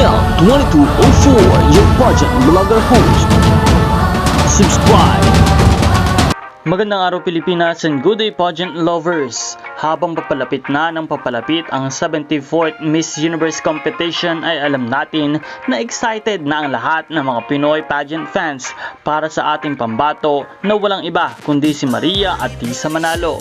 Nel 2204, your pageant vlogger host. Subscribe! Magandang araw Pilipinas and good day pageant lovers! Habang papalapit na ng papalapit ang 74th Miss Universe competition ay alam natin na excited na ang lahat ng mga Pinoy pageant fans para sa ating pambato na walang iba kundi si Maria Atisa Manalo.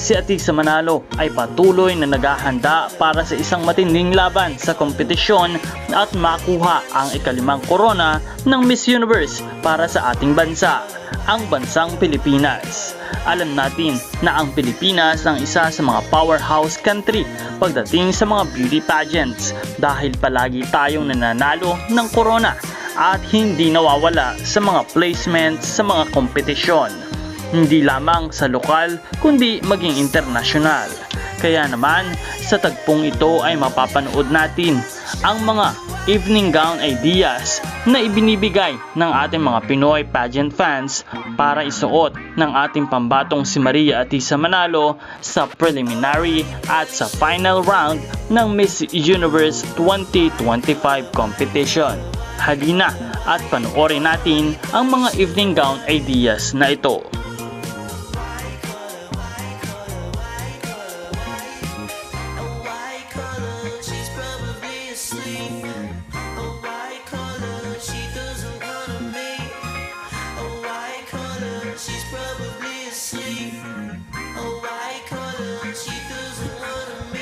Si Atisa Manalo ay patuloy na naghahanda para sa isang matinding laban sa kompetisyon at makuha ang ikalimang korona ng Miss Universe para sa ating bansa, ang bansang Pilipinas. Alam natin na ang Pilipinas ang isa sa mga powerhouse country pagdating sa mga beauty pageants dahil palagi tayong nananalo ng korona at hindi nawawala sa mga placements sa mga kompetisyon. Hindi lamang sa lokal kundi maging internasyonal. Kaya naman sa tagpong ito ay mapapanood natin ang mga evening gown ideas na ibinibigay ng ating mga Pinoy pageant fans para isuot ng ating pambatong si Maria Atisa Manalo sa preliminary at sa final round ng Miss Universe 2025 competition. Halina at panoorin natin ang mga evening gown ideas na ito.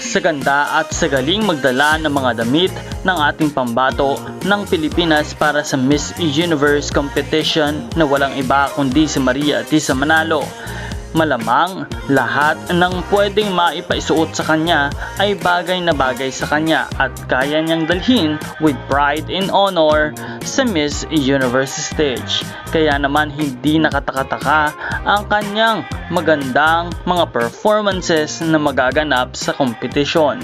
Sa ganda at sa galing magdala ng mga damit ng ating pambato ng Pilipinas para sa Miss Universe competition na walang iba kundi si Maria Atisa Manalo. Malamang lahat ng pwedeng maipaisuot sa kanya ay bagay na bagay sa kanya at kaya niyang dalhin with pride and honor sa Miss Universe stage. Kaya naman hindi nakatakataka ang kanyang magandang mga performances na magaganap sa kompetisyon.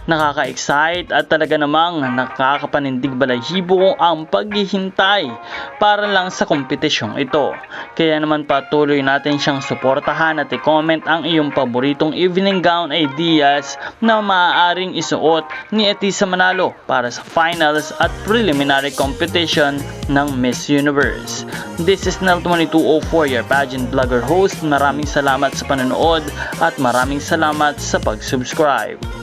Nakaka-excite at talaga namang nakakapanindig balahibo ang paghihintay para lang sa kompetisyong ito. Kaya naman patuloy natin siyang suportahan at i-comment ang iyong paboritong evening gown ideas na maaaring isuot ni Atisa Manalo para sa finals at preliminary competition ng Miss Universe. This is Nel 2204, your pageant vlogger host. Maraming salamat sa panonood at maraming salamat sa pag-subscribe.